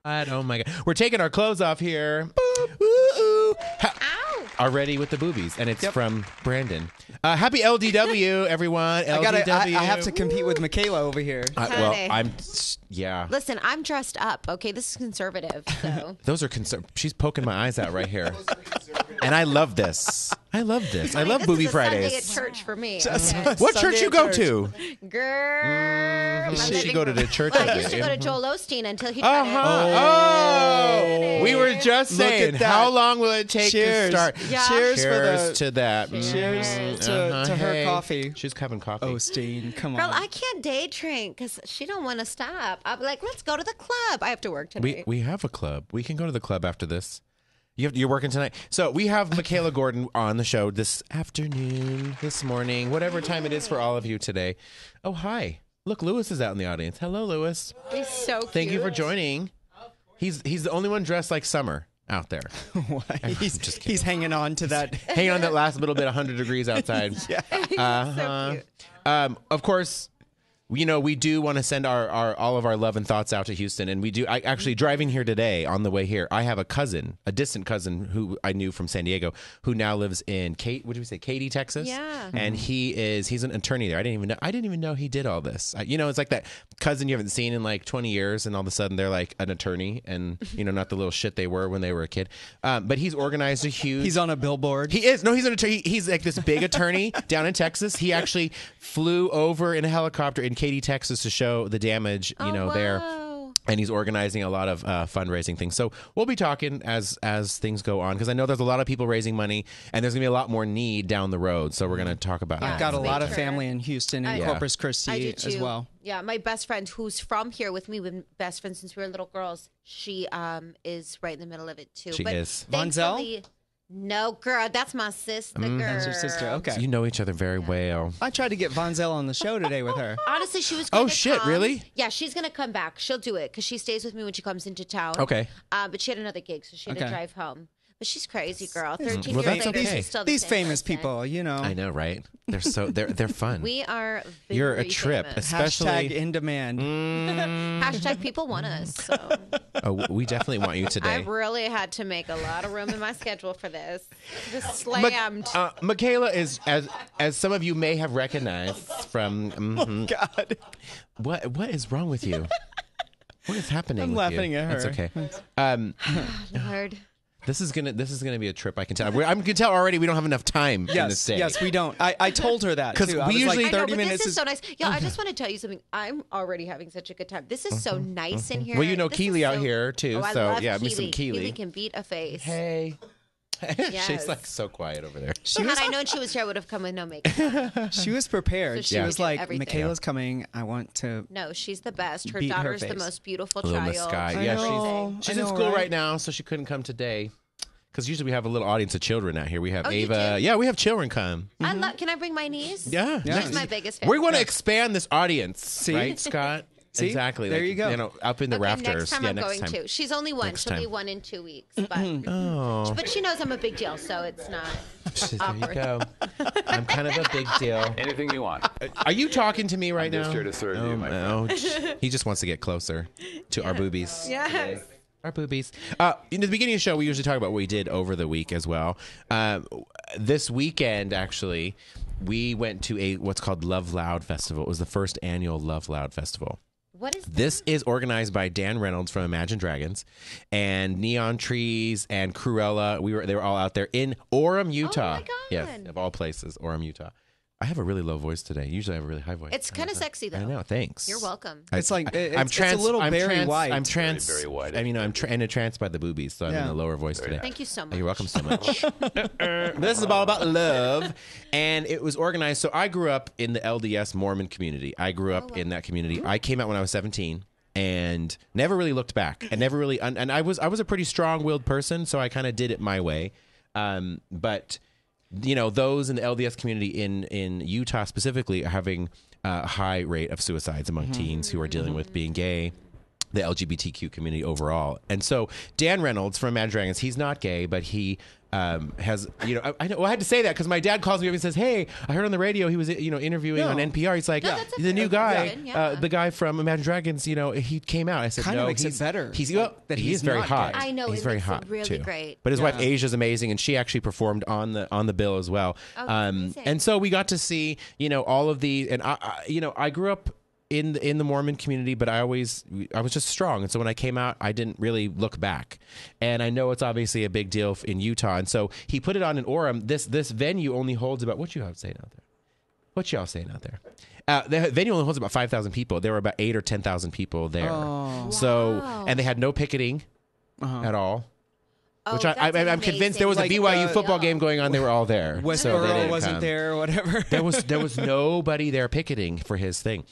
Oh my God. We're taking our clothes off here. Boop. Ooh. Already with the boobies. And it's from Brandon. Happy LDW, everyone. LDW. I have to compete with Mikalah over here. Yeah. Listen, I'm dressed up, okay? This is conservative, so. Those are she's poking my eyes out right here. And I love this. I love Booby Fridays. Sunday at church for me. Okay. What church you go to? Girl. She go to the church. I used to go to Joel Osteen until he we were just saying, how long will it take to start? Yeah. Cheers to that. Cheers to her coffee. She's having coffee. Osteen, come on. Girl, I can't day drink because she don't want to stop. I'm like, let's go to the club. I have to work tonight. We have a club. We can go to the club after this. You're working tonight. So we have Mikalah Gordon on the show this afternoon, this morning, whatever time it is for all of you today. Oh, hi. Look, Lewis is out in the audience. Hello, Lewis. He's so cute. Thank you for joining. He's the only one dressed like summer out there. He's hanging on to that. Hanging on that last little bit, 100 degrees outside. So cute. Of course, we do want to send all of our love and thoughts out to Houston, and we do. I actually driving here today on the way here. I have a distant cousin who I knew from San Diego, who now lives in Katy, Texas. Yeah, and he's an attorney there. I didn't even know he did all this. It's like that cousin you haven't seen in like 20 years, and all of a sudden they're like an attorney, and not the little shit they were when they were a kid. But he's organized a huge. He's on a billboard. He is. No, he's an attorney. He's like this big attorney down in Texas. He actually flew over in a helicopter in Katy, Texas to show the damage, there. And he's organizing a lot of fundraising things. So we'll be talking as things go on, because I know there's a lot of people raising money, and there's going to be a lot more need down the road. So we're going to talk about that. I've got a lot of family in Houston and Corpus Christi as well. Yeah, my best friend, who's from here with me, we've been best friends since we were little girls, she is right in the middle of it, too. She is. Vonzell? No, girl, that's my sister, girl. That's your sister, okay. So you know each other very well. I tried to get Vonzell on the show today with her. Honestly, she was going to come. Really? Yeah, she's going to come back. She'll do it because she stays with me when she comes into town. Okay. But she had another gig, so she had to drive home. But she's crazy, girl. 13 Well, years that's later, okay. she's still the These same famous person. people, I know, right? They're fun. We are very You're a trip, famous. especially Hashtag in demand. Hashtag people want us. So. Oh, we definitely want you today. I really had to make a lot of room in my schedule for this. Just slammed. Mikalah is, as some of you may have recognized from. Oh God! What is wrong with you? What is happening? I'm laughing at her. That's okay. Lord. This is gonna be a trip. I can tell. I can tell already. We don't have enough time in this day. Yes, we don't. I told her that because we usually I know, 30 but minutes. This is so nice. Yeah, I just want to tell you something. I'm already having such a good time. This is so nice in here. Well, This Keely is out here too. Oh, I so love yeah, Keely. me some Keely. Keely can beat a face. Hey. Yes. She's like so quiet over there. Had I known she was here, I would have come with no makeup. She was prepared. So she was like, everything. Mikalah's coming. I want to. No, she's the best. Her Beat her daughter's the face. most beautiful Little child. Miss Sky. I Yeah, know. she's I in know, school right? right now, so she couldn't come today. Because usually we have a little audience of children out here. We have Oh, you Ava. do? Yeah, we have children come. I love. Can I bring my niece? Yeah. She's my biggest fan. We're going to expand this audience. See? Right, Scott? See? Exactly. There you go. Up in the rafters. Next time I'm next going time. to. She's only one. Next She'll be time. 1 in 2 weeks. Oh. But she knows I'm a big deal, so it's not There awkward. you go. I'm kind of a big deal. Anything you want. Are you talking to me right I'm now? just here to serve you, my friend. No. He just wants to get closer to our boobies. Yes. Our boobies. In the beginning of the show, we usually talk about what we did over the week as well. This weekend, actually, we went to what's called Love Loud Festival. It was the first annual Love Loud Festival. What is This is organized by Dan Reynolds from Imagine Dragons and Neon Trees and Cruella. They were all out there in Orem, Utah. Oh my God. Yes, of all places, Orem, Utah. I have a really low voice today. Usually I have a really high voice. It's kind of sexy, though. I know. Thanks. You're welcome. It's like it's a little Barry White. I'm trans. Very white. I mean, I'm entranced by the boobies, so I'm in a lower voice today. Thank you so much. Oh, you're welcome so much. This is all about love, and it was organized. So I grew up in the LDS Mormon community. I grew up in that community. I came out when I was 17. And never really looked back, and never really. And I was a pretty strong-willed person, so I kind of did it my way. But those in the LDS community in Utah specifically are having a high rate of suicides among teens who are dealing with being gay, the LGBTQ community overall. And so Dan Reynolds from Imagine Dragons, he's not gay, but he has, you know, I know, well, I had to say that because my dad calls me up and says, "Hey, I heard on the radio he was, you know, interviewing on NPR." He's like, "The new guy, the guy from Imagine Dragons, you know, he came out." I said, kind of "No, makes it better He's that he's very hot. I know he's very hot really too. great. But his wife Asia's amazing, and she actually performed on the bill as well. And so we got to see, you know, all of the, and I grew up in the Mormon community, but I was just strong. And so when I came out, I didn't really look back. And I know it's obviously a big deal in Utah. And so he put it on in Orem. This venue only holds about, what you have saying out there? What y'all saying out there? The venue only holds about 5,000 people. There were about 8,000 or 10,000 people there. Oh. So, Wow. and they had no picketing at all. Oh, Which I'm convinced there was a BYU football game going on. They were all there. Westboro wasn't there or whatever. There was nobody there picketing for his thing.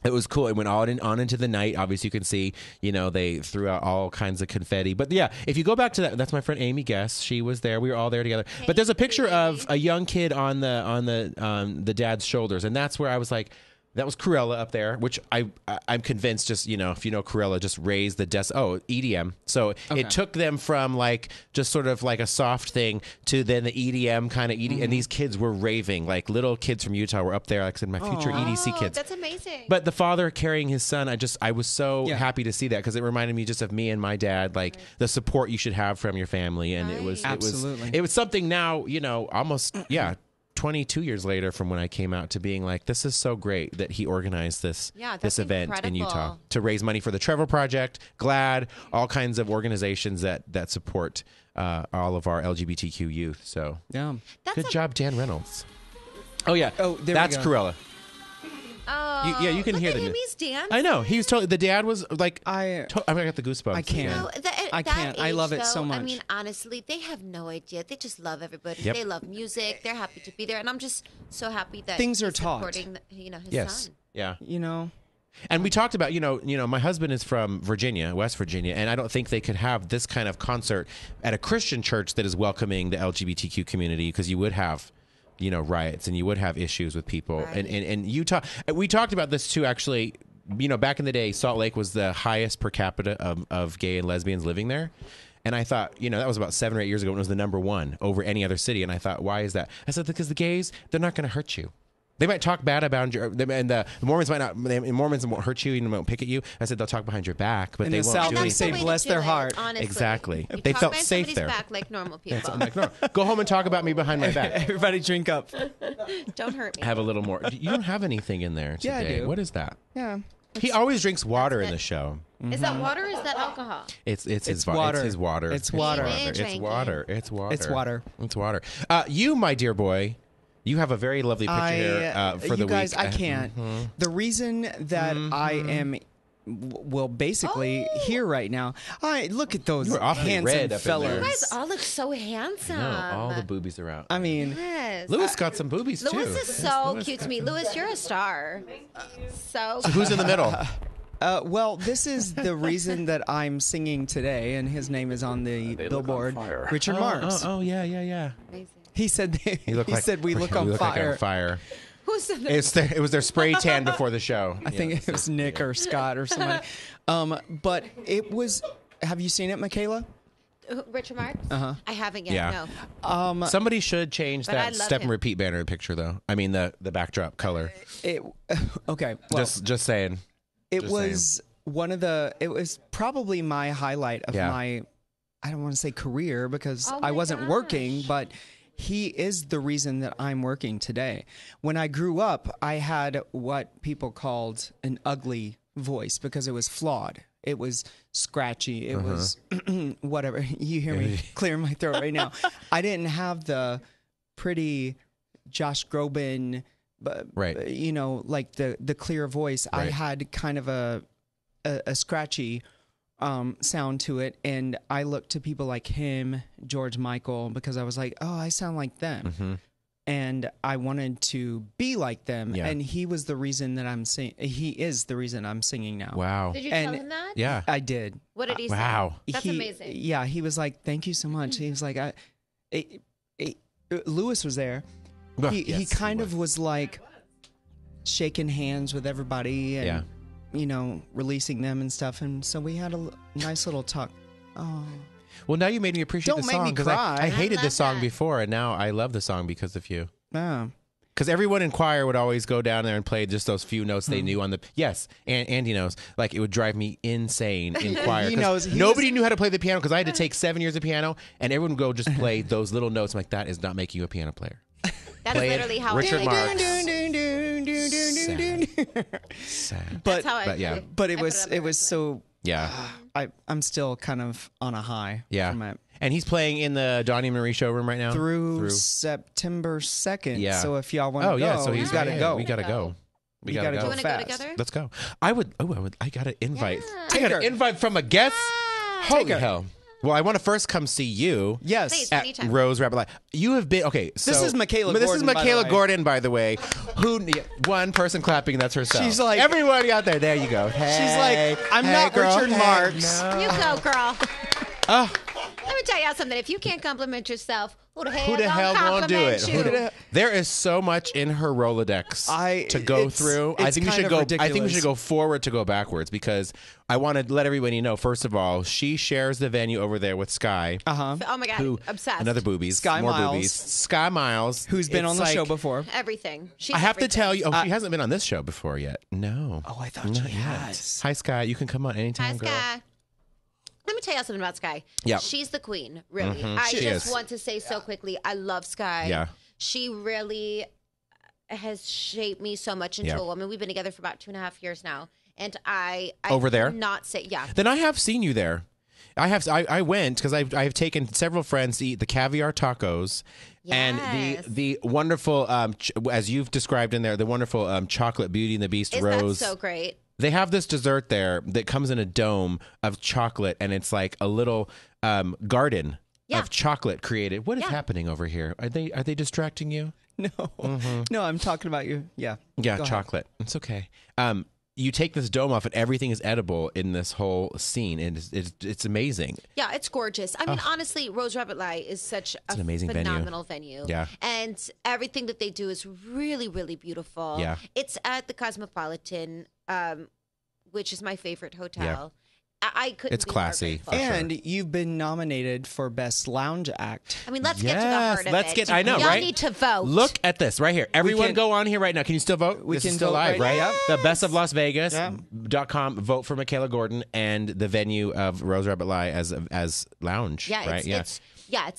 It was cool. It went on into the night. Obviously, you can see, you know, they threw out all kinds of confetti. But yeah, if you go back to that's my friend Amy Guess. She was there. We were all there together. But there's a picture of a young kid on the dad's shoulders, and that's where I was like, that was Cruella up there, which I'm convinced, just, you know, if you know Cruella, just raised the EDM. So it took them from like just sort of like a soft thing to then the EDM kind of EDM, and these kids were raving. Like little kids from Utah were up there, like I said, my future EDC kids. That's amazing. But the father carrying his son, I was so happy to see that, because it reminded me just of me and my dad, like the support you should have from your family, and it was something now, you know, almost 22 years later from when I came out, to being like, this is so great that he organized this event in Utah to raise money for the Trevor Project, GLAAD, all kinds of organizations that support all of our LGBTQ youth. So good job, Dan Reynolds. Oh yeah, that's Cruella. Oh, you can hear the Amy's dance. I know, he was totally. The dad was like, I got the goosebumps. I can't. No, I can't. I love it so much. I mean, honestly, they have no idea. They just love everybody. Yep. They love music. They're happy to be there, and I'm just so happy that things are he's taught. supporting, his son. Yeah. You know. And we talked about, you know, my husband is from Virginia, West Virginia, and I don't think they could have this kind of concert at a Christian church that is welcoming the LGBTQ community, because you would have, you know, riots, and you would have issues with people. Right. And Utah, we talked about this too, actually. You know, back in the day, Salt Lake was the highest per capita of gay and lesbians living there. And I thought, you know, that was about 7 or 8 years ago, when it was the number one over any other city. And I thought, why is that? I said, because the gays, they're not going to hurt you. They might talk bad about you, and the Mormons might not. Mormons won't hurt you, and won't pick at you. I said they'll talk behind your back, but they won't South, do they anything. say bless their heart. Honestly. Exactly. You They talk felt behind safe somebody's there. back like normal people. I'm like, no, go home and talk about me behind my back. Everybody drink up. Don't hurt me. Have a little more. You don't have anything in there today. Yeah, I do. What is that? Yeah. He always drinks water in the show. Is that water or is that alcohol? It's his water. It's his water. It's water. It's water. It's water. It's water. It's water. You, my dear boy, you have a very lovely picture here for the you guys, week. I can't. The reason that I am, basically here right now. Look at those handsome red up in fellas. there. You guys all look so handsome. No, all the boobies are out. I mean, Yes. Lewis got some boobies too. Lewis is so cute to me. Lewis, you're a star. So Who's in the middle? well, this is the reason that I'm singing today, and his name is on the billboard. Richard Marx. Oh, yeah. amazing. He said we look on fire. Who said that? It was their spray tan before the show. I think it was Nick or Scott or somebody. But it was. Have you seen it, Mikalah? Richard Marx? I haven't yet. Yeah. No. Somebody should change But I that love step him. and repeat banner picture, though. I mean, the backdrop color. Okay. Well, Just saying. it just was one of the. It was probably my highlight of my. I don't want to say career because Oh I my wasn't gosh. working, but he is the reason that I'm working today. When I grew up, I had what people called an ugly voice because it was flawed. It was scratchy. It was whatever. You hear me clearing my throat right now. I didn't have the pretty Josh Groban, Right. you know, like the clear voice. I Right. had kind of a scratchy sound to it, and I looked to people like him, George Michael, because I was like, oh, I sound like them. And I wanted to be like them, and he was the reason that I'm singing. He is the reason I'm singing now. Wow. Did you And- tell him that? Yeah. I did. What did he say? Wow. That's amazing. Yeah, he was like, "Thank you so much." He was like, Lewis was there. He Yes, kind of was like shaking hands with everybody and you know, releasing them and stuff. And so we had a nice little talk. Oh. Well, now you made me appreciate Don't the make song me cry. I hated love this song that. before, and now I love the song because of you. Oh. Because everyone in choir would always go down there and play just those few notes they knew on the. Yes, and Andy knows. Like, it would drive me insane in choir. He knows. Nobody knew how to play the piano because I had to take 7 years of piano, and everyone would go just play those little notes. I'm like, that is not making you a piano player. That's Play it, literally how Richard I Marx. play. Sad. But How I But yeah. play. but I it put was up it on was the so. Yeah. I'm still kind of on a high. Yeah. From it. And he's playing in the Donnie Marie showroom right now. Through September 2nd. Yeah. So if y'all want to Oh, go, yeah. So he's got to go. We got to go. We You got to gotta Do you go. want to go fast. together? Let's go. I would. I got an invite. Yeah. I Take got her. an invite from a guest. Holy her. hell. Well, I want to first come see you. Yes. Please. At Anytime. Rose.Rabbit.Lie. You have been okay. So This is Mikalah This is Gordon, by the Mikalah way. Gordon, by the way. Who? One person clapping. That's herself. She's like- everybody out there. There you go. Hey, like, I'm hey, not girl, Richard hey. Marx. No. You go, girl. Oh, Let me tell y'all something. If you can't compliment yourself, who the who the hell gonna won't do it? compliment you? There is so much in her Rolodex to go it's- through. I it's think we kind should of go. I think we ridiculous. should go forward to go backwards because I want to let everybody know. First of all, she shares the venue over there with Sky. Uh-huh. Oh my God, Who obsessed. Another boobies. Sky more Miles. boobies. Sky Miles, Who's been It's on the like- show before. Everything. She's I have to everything. tell you. Oh, she hasn't been on this show before yet. No. Oh, I thought Not she yet. has. Hi, Sky. You can come on anytime, Hi, girl. Sky. Let me tell you something about Sky. Yeah. She's the queen, really. I She just is. want to say so quickly, I love Sky. Yeah. She really has shaped me so much into Yeah. a woman. We've been together for about 2.5 years now. And I Over there? not say, yeah. Then I have seen you there. I went because I've taken several friends to eat the caviar tacos and Yes. the wonderful as you've described in there, the wonderful chocolate Beauty and the Beast Isn't rose. that so great? They have this dessert there that comes in a dome of chocolate, and it's like a little garden Yeah. of chocolate created. What is Yeah. happening over here? Are they distracting you? No. No, I'm talking about you. Yeah. Yeah, Go ahead. chocolate. It's okay. You take this dome off, and everything is edible in this whole scene, and it's amazing. Yeah, it's gorgeous. I mean, honestly, Rose.Rabbit.Lie is such an amazing venue. phenomenal venue. Yeah. And everything that they do is really, really beautiful. Yeah. It's at the Cosomopolitan, which is my favorite hotel. I couldn't It's be more classy. grateful. For sure. And you've been nominated for Best Lounge Act. I mean, let's get to the heart of let's it. get. I know, Y'all right? need to vote. Look at this right here. Everyone, can- go on here right now. Can you still vote? We This can is still vote live, right right? now. The Best of Las Vegas Yeah. .com. Vote for Mikalah Gordon and the venue of Rose.Rabbit.Lie as lounge. Yeah, right. it's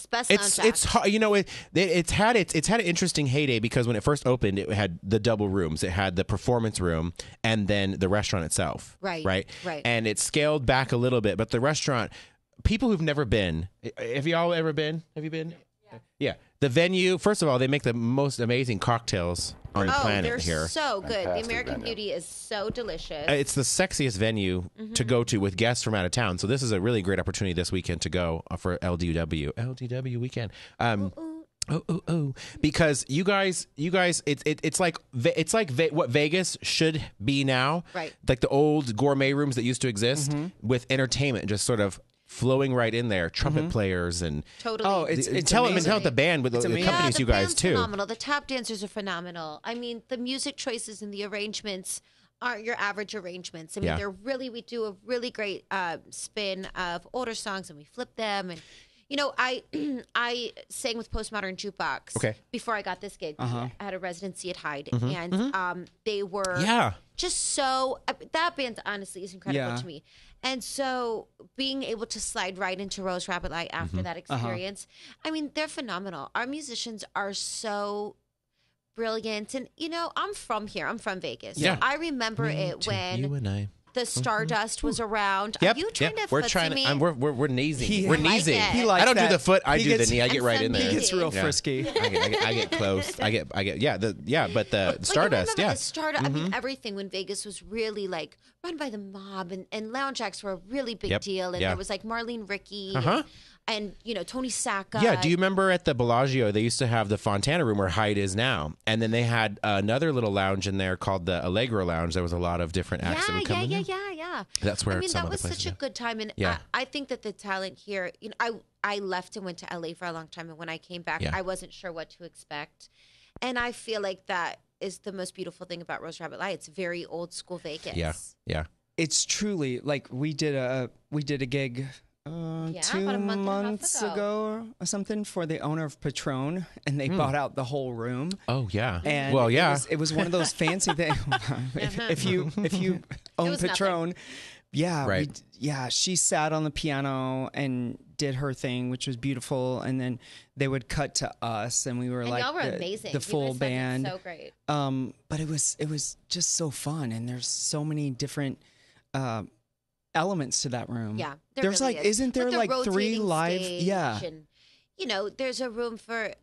best It's lounge it's act. hard, you know it's had an interesting heyday because when it first opened it had the double rooms. It had the performance room and then the restaurant itself. Right. And it scaled back a little bit, but the restaurant, people who've never been, have y'all ever been? Have you been? Yeah. The venue, first of all, they make the most amazing cocktails on the Oh, planet they're here. so good. The American Beauty is so delicious. It's the sexiest venue to go to with guests from out of town. So this is a really great opportunity this weekend to go for LDW weekend. Because you guys, it's like what Vegas should be now, Right. Like the old gourmet rooms that used to exist with entertainment just sort of flowing right in there, trumpet players and Totally. Oh, it's tell amazing. the band with the amazing. companies the you guys band's too. Phenomenal. The tap dancers are phenomenal. I mean, the music choices and the arrangements aren't your average arrangements. I mean, Yeah. we do a really great spin of older songs and we flip them. And you know, I sang with Postmodern Jukebox Okay. before I got this gig. I had a residency at Hyde, Mm-hmm. and they were Yeah. just so that band honestly is incredible Yeah. to me. And so being able to slide right into Rose.Rabbit.Lie after Mm-hmm. that experience, I mean, they're phenomenal. Our musicians are so brilliant. And, you know, I'm from here. I'm from Vegas. Yeah. I remember it You when and I. the Stardust was around. Yep. Are you trying to We're footsie trying me? to. We're kneezing. He- We're I like kneezing. it. He likes I don't do that. the foot. I He do gets- the knee. I get I'm right so in there. needy. He gets real Yeah. frisky. I get close. I get yeah. But the Like, Stardust. I remember Yeah. the Stardust. I mean, everything when Vegas was really like run by the mob, and lounge acts were a really big Yep. deal. And Yeah. there was like Marlene Rickey Uh-huh. and you know Tony Sacca. Yeah, do you remember at the Bellagio, they used to have the Fontana room where Hyde is now. And then they had another little lounge in there called the Allegro Lounge. There was a lot of different acts that would come in there. Yeah. That's where I mean, some that other was places such a are. good time, and Yeah. I think that the talent here. You know, I left and went to LA for a long time, and when I came back, Yeah. I wasn't sure what to expect, and I feel like that is the most beautiful thing about Rose.Rabbit.Lie. It's very old school Vegas. Yeah. It's truly like we did a gig 2 about a month and a half months ago. ago or something for the owner of Patron, and they bought out the whole room. Oh yeah. And Well, yeah. it was one of those fancy things. if you own was Patron, yeah, Right. she sat on the piano and did her thing, which was beautiful. And then they would cut to us, and we were And like y'all were amazing. the You full guys sounded band. so great. But it was just so fun, and there's so many different elements to that room. Yeah, there's really like, is. isn't there With the like 3 rotating live? stage Yeah. and, there's a room for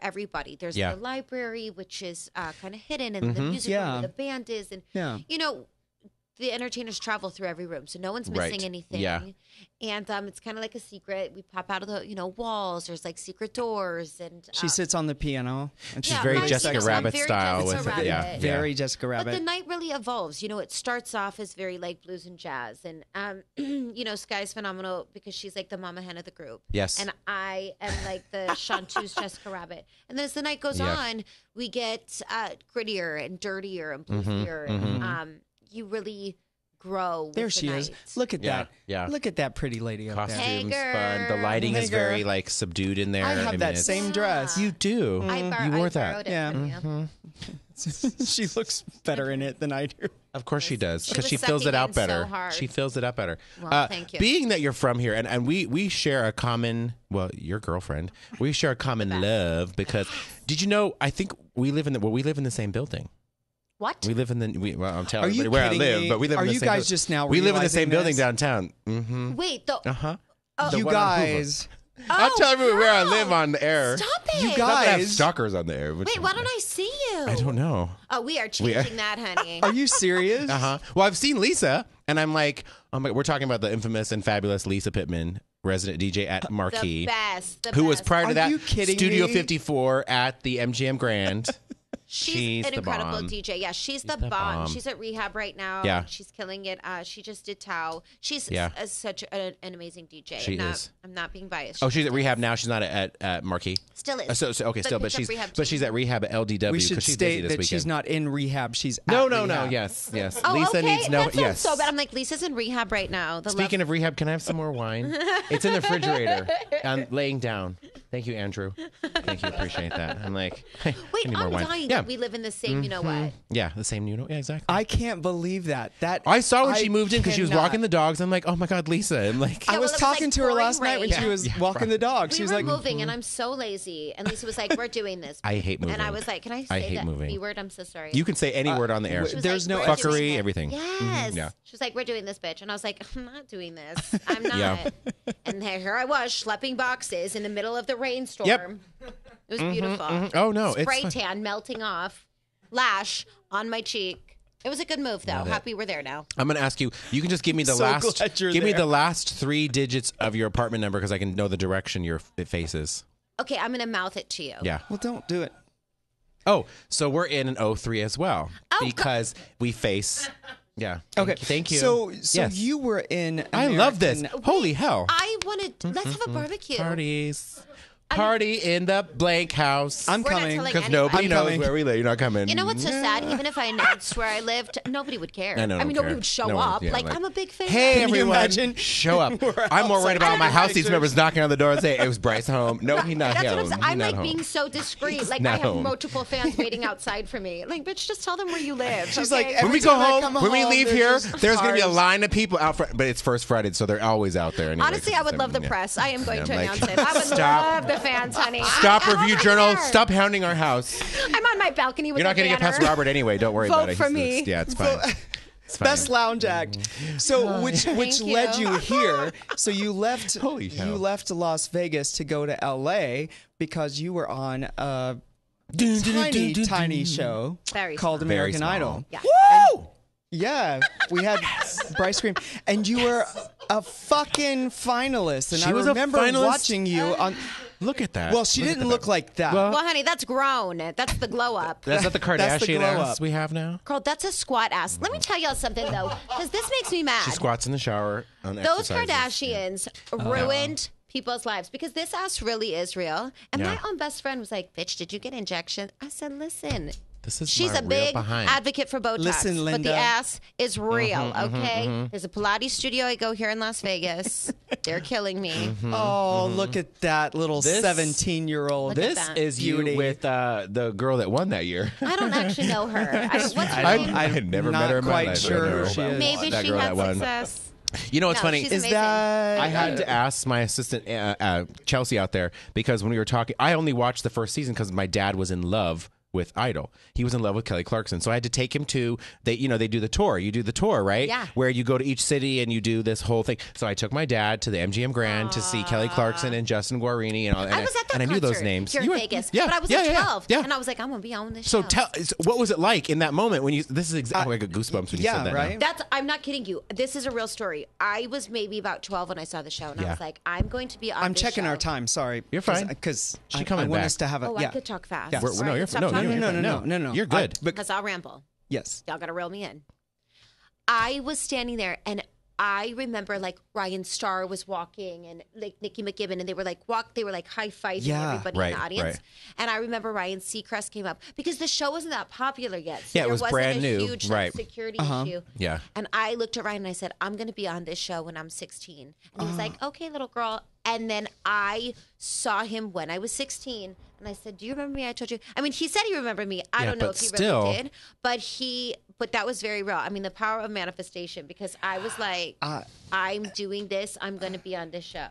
everybody. There's Yeah. the library, which is kind of hidden, and the music room Yeah. where the band is, and Yeah. the entertainers travel through every room, so no one's missing Right. anything. Yeah. And it's kind of like a secret. We pop out of the walls. There's like secret doors, and She sits on the piano, and She's Yeah, very mine Jessica too. I'm Rabbit very style Jessica with it. Rabbit. Yeah. very Jessica But the Rabbit. night really evolves. It starts off as very like blues and jazz, and Sky's phenomenal because she's like the mama hen of the group. Yes. And I am like the chanteuse Jessica Rabbit. And then as the night goes Yeah. on, we get grittier and dirtier and bluesier. And, you really grow. There with the she is. night. Look at Yeah, that. yeah. Look at that pretty lady up there. Costumes Hager. fun. The lighting is Hager. very like subdued in there. I have mean, that it's- same dress. You do. I you wore that. borrowed it Yeah. from you. She looks better in it than I do. Of course she does, She because was she fills it sucking out in so better. hard. She fills it out better. Well, thank you. Being that you're from here, and we share a common, well, your girlfriend, we share a common love because, did you know? I think we live in the same building. What? We live in the. Well, I'm telling Are you everybody where I kidding live, me? but we live. Are in the you same guys buil- just now We live in the same realizing building this? downtown. Mm-hmm. Wait, the Uh-huh. You one on Hoover. guys. I'm telling you where I wow. live on the air. Stop it. You Not that I have guys. stalkers on the air. Wait, why don't I see you? I don't know. Oh, we are changing that, honey. Are you serious? Uh-huh. Well, I've seen Lisa, and I'm like, oh my, we're talking about the infamous and fabulous Lisa Pittman, resident DJ at Marquee, The best. who was best. prior to Are that you kidding Studio me? 54 at the MGM Grand. She's an the incredible bomb. DJ. Yeah, she's the the bomb. bomb. She's at rehab right now. Yeah. She's killing it. She just did Tao. She's Yeah. such an amazing DJ. She is. is. I'm not being biased. Oh, she's at rehab now. She's not at Marquee. Still is. Okay, still, but picked up she's rehab but too. she's at rehab at LDW We because should she's busy state this that weekend. she's not in rehab. She's No, at no, no. rehab. Yes, yes. Oh, Lisa okay. needs no. That sounds Yes. so bad. I'm like, Lisa's in rehab right now. Speaking of rehab, can I have some more wine? It's in the refrigerator. I'm laying down. Thank you, Andrew. Thank you. Appreciate that. I'm like, hey, Wait, I need more I'm wine. dying Yeah. that we live in the same, you know what? Yeah, the same Yeah, exactly. I can't believe that. I saw when she moved in because she was cannot. walking the dogs. I'm like, oh my God, Lisa. I'm like, I Yeah, was well, it was talking like to her pouring last night when rain. she was Yeah, walking the dogs. She We was were like, moving, and I'm so lazy. And Lisa was like, "We're doing this." I hate moving. And I was like, "Can I say I hate that moving. B word? I'm so sorry." You can say any word on the air. She was There's like, no "We're doing fuckery, it." everything. Yes. Yeah. She was like, "We're doing this, bitch," and I was like, "I'm not doing this. I'm not." Yeah. And here I was schlepping boxes in the middle of the rainstorm. Yep. It was beautiful. Oh no, Spray it's fine. tan melting off, lash on my cheek. It was a good move, though. Love it. Happy we're there now. I'm gonna ask you. You can just give me the So last. glad you're Give me there. the last 3 digits of your apartment number because I can know the direction it faces. Okay, I'm gonna mouth it to you. Yeah. well, don't do it. Oh, so we're in an 03 as well Oh, because we face. Yeah. Okay. Thank you. So Yes. you were in. I love this. American- Holy hell. I wanted. Let's have a barbecue. Parties. Party in the blank house. I'm We're not coming. telling Because anybody. nobody I'm knows coming. where we live. You're not coming. You know what's so sad? Even if I announced where I lived, nobody would care. I know, mean, don't nobody care. would show No one- up. yeah, like, like, I'm a big fan. Hey, Can you everyone. imagine? Show up. We're I'm more worried about outside my house pictures. these members knocking on the door and saying, it was Bryce home. No, he's not That's home. what I'm saying. He's I'm not like home. being so discreet. Like, not I have home. multiple fans waiting outside for me. Like, bitch, just tell them where you live. She's okay? like, When we Every go time I home, come when we home, leave there's here, just there's going to be a cars. line of people out front, but it's First Friday, so they're always out there. Anyway, honestly, I would love the Yeah. press. I am going Yeah, to like, announce it. I would stop. love the fans, honey. Stop I'm Review over Journal. here. Stop hounding our house. I'm on my balcony with You're not going to get past Robert anyway. Don't worry Vote about it. for He's- me. Yeah, it's fine. It's fine. Best lounge act. So which Thank led you. you here? So you left. Holy hell. You left Las Vegas to go to LA because you were on a tiny show Very called small. American Very small. Idol. Yeah. Woo! Yeah, we had Bryce Green, and you were a fucking finalist. And She I was a remember finalist? watching you on. Look at that. Well, she Look at didn't that. look like that. Well, honey, that's grown. That's the glow up. That's not the That's the Kardashian glow ass up. we have now. Girl, that's a squat ass. Let me tell y'all something, though, because this makes me mad. She squats in the shower on Those exercises. Kardashians ruined people's lives because this ass really is real. And my Yeah. own best friend was like, bitch, did you get injection? I said, listen, She's my a real big behind. advocate for Botox, Listen, but Linda. the ass is real, okay? There's a Pilates studio I go here in Las Vegas. They're killing me. Oh, look at that little This- 17-year-old. Look at This that. is Beauty. you with the girl that won that year. I don't actually know her. What's her name? I had never not met her in my quite life. sure I don't know who she about is. Maybe that she girl had that won. success. You know what's No, funny? she's Is amazing. that I had to ask my assistant Chelsea out there because when we were talking, I only watched the first season because my dad was in love with Idol. He was in love with Kelly Clarkson, so I had to take him to they do the tour. You do the tour, right? Yeah. Where you go to each city and you do this whole thing. So I took my dad to the MGM Grand to see Kelly Clarkson and Justin Guarini and all. And I was at that and I knew those concert names here You in were- Vegas, Yeah, but I was yeah, like yeah, 12, yeah. and I was like, I'm gonna be on this So show. what was it like in that moment when you? This is exactly. I got goosebumps when you Yeah, said that. right? now. I'm not kidding you. This is a real story. I was maybe about 12 when I saw the show, and I Yeah. was like, I'm going to be on. I'm this checking show. our time. Sorry. You're fine. Because She I coming want back. us to have a. Oh, yeah. I could talk fast. Yeah. We're- All right, you're- stop no, talking. No. You're good. Because I'll ramble. Yes. Y'all got to reel me in. I was standing there, and I remember like Ryan Starr was walking, and like Nikki McGibbon, and they were like high fiving Yeah. everybody Right, in the audience. right. And I remember Ryan Seacrest came up because the show wasn't that popular yet. So Yeah, it there was wasn't brand a new, huge right. security issue. Yeah. And I looked at Ryan and I said, I'm going to be on this show when I'm 16. And he was like, okay, little girl. And then I saw him when I was 16. And I said, do you remember me? I told you. I mean, he said he remembered me. I Yeah, don't know but if he still- really did. But that was very real. I mean, the power of manifestation, because I was like, I'm doing this. I'm going to be on this show.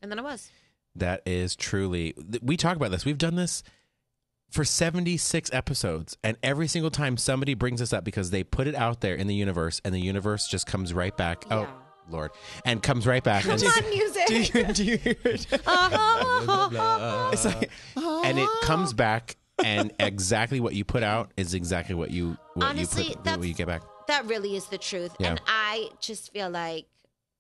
And then I was. That is truly. We talk about this. We've done this for 76 episodes, and every single time somebody brings this up because they put it out there in the universe, and the universe just comes right back. Yeah. Oh, Lord, and comes right back. Come and on, music. Do you hear it? It's like, and it comes back, and exactly what you put out is exactly what you Honestly, what you get back. That really is the truth. Yeah. And I just feel like,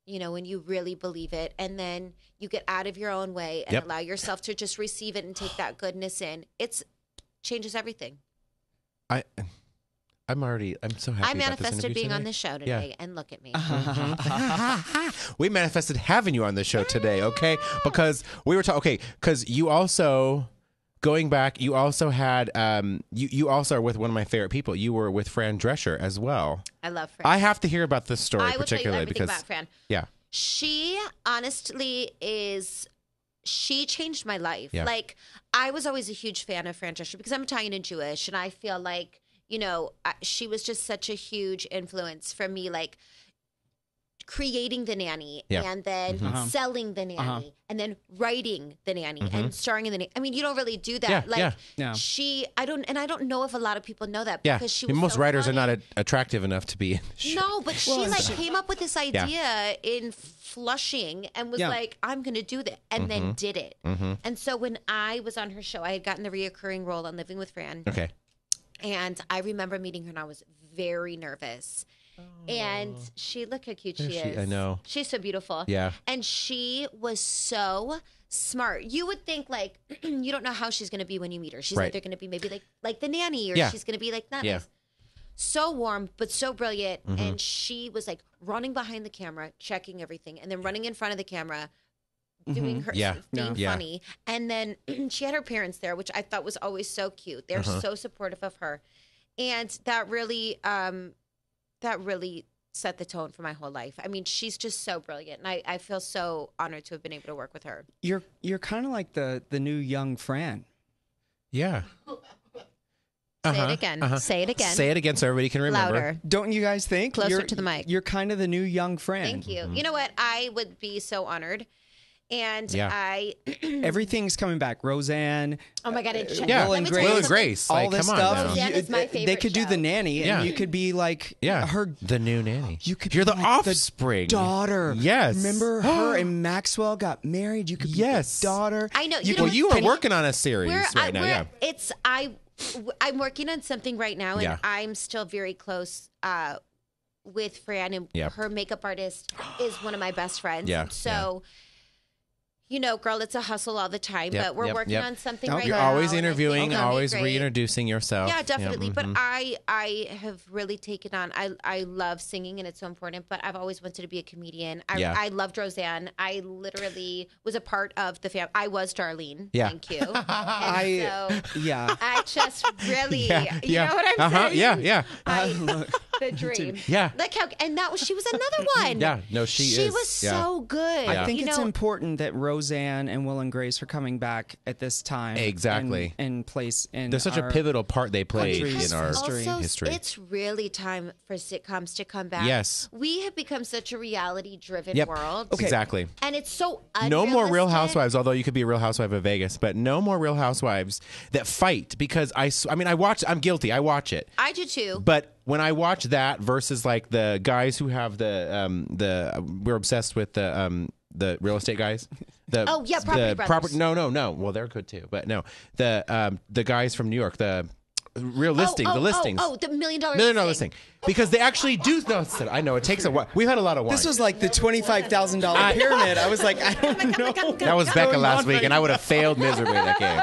when you really believe it, and then you get out of your own way and Yep. allow yourself to just receive it and take that goodness in, it changes everything. I'm so happy. I about this manifested interview being today. on this show today, and look at me. We manifested having you on the show today, okay? Because we were talking, okay, because you also, going back, you also had, you also are with one of my favorite people. You were with Fran Drescher as well. I love Fran. I have to hear about this story I will tell you particularly everything because, about Fran. yeah, She honestly she changed my life. Yeah. Like, I was always a huge fan of Fran Drescher because I'm Italian and Jewish, and I feel like, she was just such a huge influence for me, like creating The Nanny, Yeah. and then selling The Nanny, and then writing The Nanny and starring in The Nanny. I mean, you don't really do that. Yeah, like yeah. I don't know if a lot of people know that yeah. because she was Most so writers funny. are not attractive enough to be in the show. No, but she came up with this idea in Flushing and was Yeah. like, I'm going to do that. And then did it. And so when I was on her show, I had gotten the reoccurring role on Living with Fran. Okay. And I remember meeting her and I was very nervous. And look how cute she There she- is. I know. She's so beautiful. Yeah. And she was so smart. You would think like, you don't know how she's going to be when you meet her. She's Right. either going to be maybe like the nanny or Yeah. she's going to be like that. Yeah. So warm, but so brilliant. And she was like running behind the camera, checking everything, and then running in front of the camera, doing her Yeah. being Yeah. funny. And then she had her parents there, which I thought was always so cute. They're so supportive of her. And that really set the tone for my whole life. I mean, she's just so brilliant. And I feel so honored to have been able to work with her. You're kind of like the new young Fran. Yeah. Say it again. Say it again. Say it again so everybody can remember. Louder. Don't you guys think? Closer You're- to the mic. You're kind of the new young Fran. Thank you. You know what? I would be so honored. And Yeah. Everything's coming back. Roseanne. Oh my God. Yeah. Will and Let me tell you Will and something. Grace. All Like, this come stuff. on now. Roseanne is my They favorite could do show. the nanny, and Yeah. you could be like, Yeah. her The new nanny. You could You're be the like offspring. daughter. Yes. Remember her and Maxwell got married. You could be Yes. the daughter. I know. You You know Well, you what's are funny? working on a series right now. Yeah. I'm working on something right now, and Yeah. I'm still very close with Fran, and Yep. her makeup artist is one of my best friends. Yeah, So, girl, it's a hustle all the time, but we're working on something right You're now. always interviewing, and always reintroducing yourself. Yeah, definitely. But I have really taken on, I love singing and it's so important, but I've always wanted to be a comedian. I loved Roseanne. I literally was a part of the family. I was Darlene. Yeah. Thank you. I just really, you know what I'm saying? Yeah. The dream. Yeah. Like how, and she was another one. Yeah, no, she was so good. I think it's important that Roseanne and Will and Grace are coming back at this time. Exactly. In place in They're such a pivotal part they played in our history. It's really time for sitcoms to come back. Yes. We have become such a reality-driven world. Okay. Exactly. And it's so no more Real Housewives, although you could be a Real Housewife of Vegas, but no more Real Housewives that fight, because I watch, I'm guilty, I watch it. I do too. But when I watch that versus like the guys who have we're obsessed with the real estate guys. Property Brothers. No. Well, they're good too, but no, the guys from New York, the real listing, the listings. The $1 million listing. Because they actually do. No, I know it takes a while. We've had a lot of wine. This was like the $25,000 pyramid. I was like, I don't know. That was Becca last week, and I would have failed miserably in that game.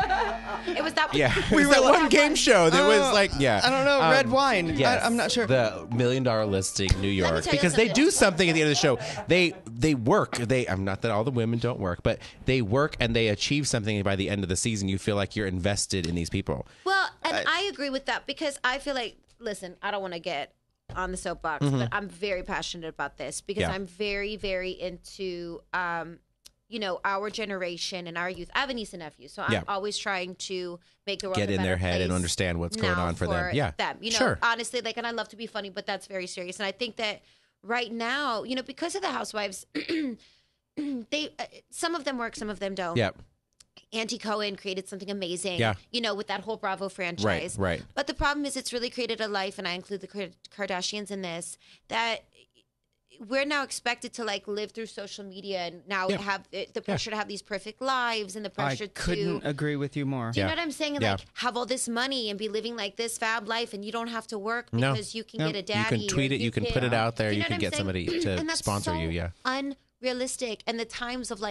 It was that. Yeah, we were one game show that was like, I don't know, red wine. Yes, I'm not sure. The $1 million listing, New York, because they do something at the end of the show. They work. I'm not that all the women don't work, but they work and they achieve something. By the end of the season, you feel like you're invested in these people. Well, and I agree with that, because I feel like, listen, I don't want to get on the soapbox, but I'm very passionate about this, because I'm very, very into, our generation and our youth. I have a niece and nephew, so I'm always trying to make the world get a in better their head place and understand what's going on for them. Yeah, sure. Honestly, and I love to be funny, but that's very serious. And I think that right now, because of the housewives, they some of them work, some of them don't. Yeah. Auntie Cohen created something amazing, with that whole Bravo franchise. Right. But the problem is it's really created a life, and I include the Kardashians in this, that we're now expected to live through social media and now have the pressure to have these perfect lives and the pressure I couldn't agree with you more. Do you know what I'm saying? And have all this money and be living like this fab life, and you don't have to work because you can get a daddy. You can tweet it, you can put it out there, you can get somebody to and that's sponsor so you. Yeah. Unrealistic. And the times of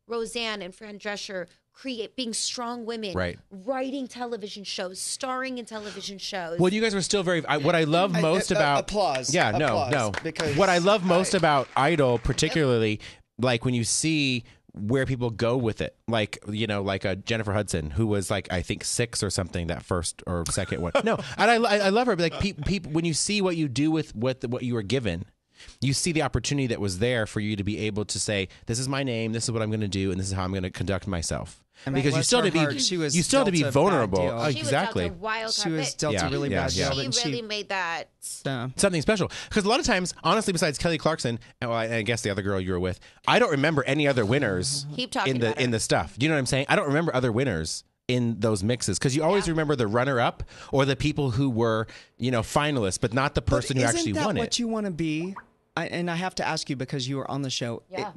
Roseanne and Fran Drescher being strong women, writing television shows, starring in television shows. Well, you guys were still very. What I love most about applause. Yeah, applause, no. Because what I love most about Idol, particularly, when you see where people go with it, like a Jennifer Hudson, who was I think 6 or something, that first or second one. No, and I love her. But people, when you see what you do with what you were given. You see the opportunity that was there for you to be able to say, "This is my name. This is what I'm going to do, and this is how I'm going to conduct myself." Because you still have to be vulnerable. Exactly. She was dealt a really bad deal. She really made that something special. Because a lot of times, honestly, besides Kelly Clarkson, and I guess the other girl you were with, I don't remember any other winners in the stuff. Do you know what I'm saying? I don't remember other winners in those mixes, because you always remember the runner-up or the people who were finalists, but not the person who actually won it. Isn't that what you want to be? And I have to ask you, because you were on the show. Yeah.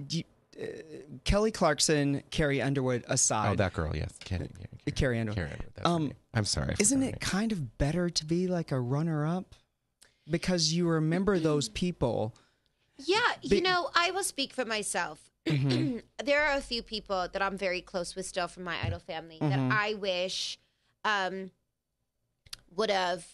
Kelly Clarkson, Carrie Underwood aside. Oh, that girl, yes. Carrie Underwood. I'm sorry. Isn't it kind of better to be like a runner-up? Because you remember those people. Yeah, I will speak for myself. Mm-hmm. There are a few people that I'm very close with still from my Idol family that I wish would have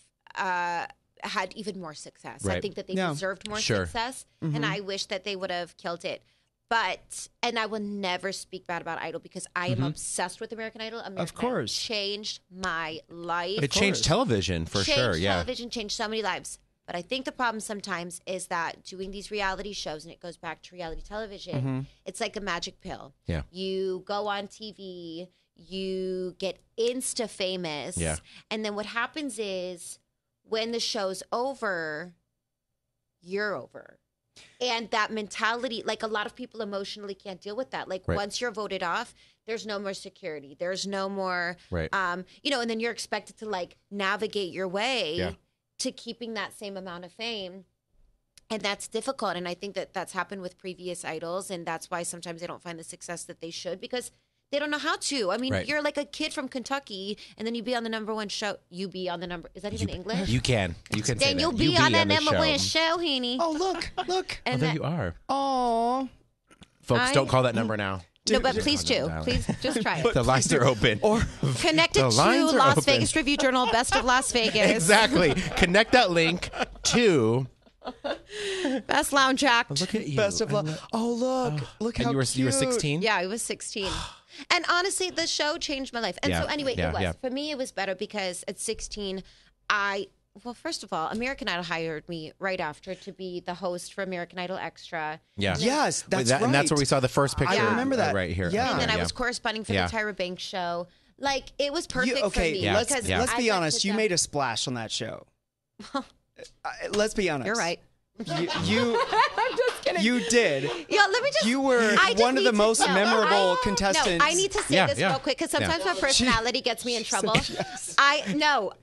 had even more success. Right. I think that they deserved more success, and I wish that they would have killed it. And I will never speak bad about Idol, because I am obsessed with American Idol. Of course. Changed my life. It changed television for sure. Yeah. Television changed so many lives. But I think the problem sometimes is that doing these reality shows, and it goes back to reality television, it's like a magic pill. Yeah. You go on TV, you get insta famous, and then what happens is when the show's over, you're over. And that mentality, a lot of people emotionally can't deal with that. Once you're voted off, there's no more security. There's no more, and then you're expected to navigate your way to keeping that same amount of fame. And that's difficult. And I think that that's happened with previous idols. And that's why sometimes they don't find the success that they should, because they don't know how to. I mean, you're like a kid from Kentucky, and then you be on the number one show. You be on the number. Is that even English? You can. You can say then that. You'll be on that number one show, Heaney. Oh, look. And there you are. Oh. Folks, don't call that number now. No, but please do. Please just try it. The lines are open. Or Connect it to Las Vegas Review Journal, Best of Las Vegas. Exactly. Connect that link to Best Lounge Act. Look at you. Best of luck. Oh, look how cute. You were 16? Yeah, I was 16. And honestly, the show changed my life. And so anyway, it was. For me, it was better because at 16, well, first of all, American Idol hired me right after to be the host for American Idol Extra. Yeah. Yes, that's right. And that's where we saw the first picture. I remember that. Right here. Yeah. And then I was corresponding for the Tyra Banks show. Like, it was perfect for me. Yeah. Because let's be I honest. You made a splash on that show. Let's be honest. You're right. You I'm just kidding. You did. Yeah, let me just. You were one of the most memorable contestants. No, I need to say this real quick because sometimes my personality gets me in trouble. Yes. I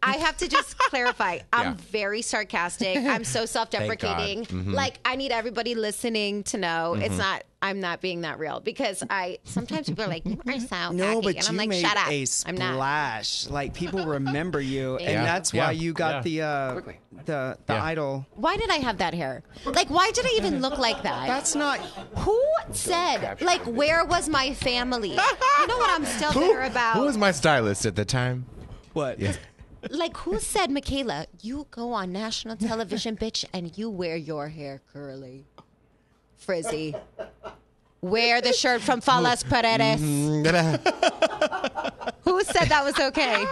have to just clarify. I'm very sarcastic. I'm so self-deprecating. Mm-hmm. Like, I need everybody listening to know it's not. I'm not being that real because sometimes people are like, you are so No, tacky. but And you I'm like, made shut up. a I'm not. splash. Like, people remember you, and that's why you got the idol. Why did I have that hair? Like, why did I even look like that? That's not. Who said, like, where was my family? You know what I'm still bitter about? Who was my stylist at the time? What? Yeah. Like, who said, Mikalah, you go on national television, bitch, and you wear your hair curly? Frizzy. Wear the shirt from Falas Paredes. Who said that was okay?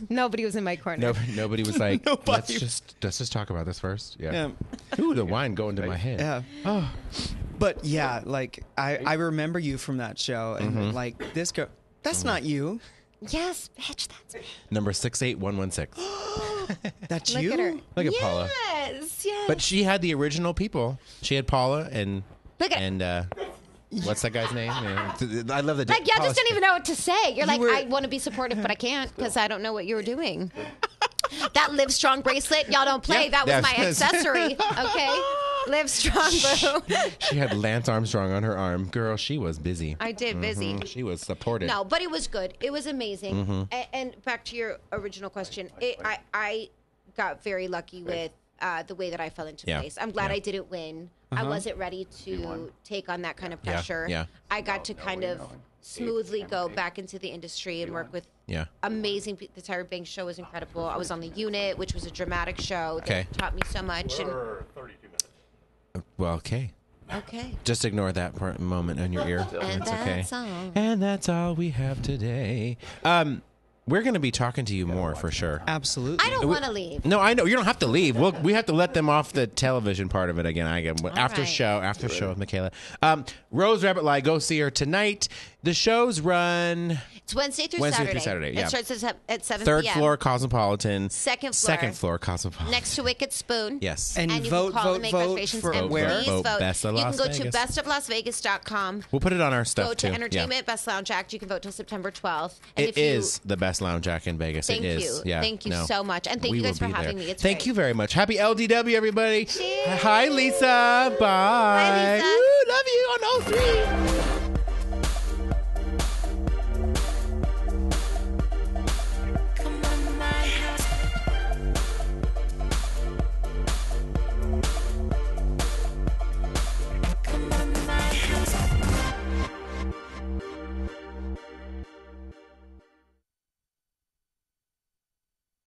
Nobody was in my corner. Nobody was like, let's just talk about this first. Yeah. Ooh, the wine going to my head. Yeah. Oh. But yeah, like I remember you from that show, and like this girl. That's not you. Yes, bitch, that's me. Number 68116. That's Look you. at her. Look at Paula. Yes, yes. But she had the original people. She had Paula and Look at what's that guy's name? Yeah. I love the like, y'all just didn't even know what to say. You're like, were- I want to be supportive, but I can't because I don't know what you were doing. That Live Strong bracelet, y'all don't play. Yeah. That was my Yes. accessory. Okay, Live Strong, boo. She had Lance Armstrong on her arm. Girl, she was busy. I did busy. She was supported. No, but it was good. It was amazing. And back to your original question, I got very lucky with the way that I fell into place. I'm glad I didn't win. I wasn't ready to take on that kind of pressure. Yeah. I got to kind of smoothly go back into the industry and work with amazing people. The Tyra Banks show was incredible. I was on The Unit, which was a dramatic show that taught me so much. And Well, okay. Just ignore that moment in your ear. And It's that's okay. all. And that's all we have today. We're going to be talking to you more for sure. Absolutely. I don't want to leave. No, I know you don't have to leave. We have to let them off the television part of it again. After right. show with Mikalah. Rose.Rabbit.Lie. Go see her tonight. The shows run It's Wednesday through Saturday. Yeah. It starts at 7 third p.m. floor Cosmopolitan. Second floor Cosmopolitan. Next to Wicked Spoon. Yes. And And you vote, can call vote, and make vote reservations. for And where? please Vote vote. Best of You can Las go Vegas. to bestoflasvegas.com. We'll put it on our stuff Go to too. Entertainment, Best Lounge Act. You can vote till September 12th. And It is the best lounge act in Vegas. Thank it is. you. Yeah. Thank you so much. And thank you guys for having me. It's Thank great. you very much. Happy LDW, everybody. Cheers. Hi, Lisa. Bye. Bye, Lisa. Woo, love you on all three.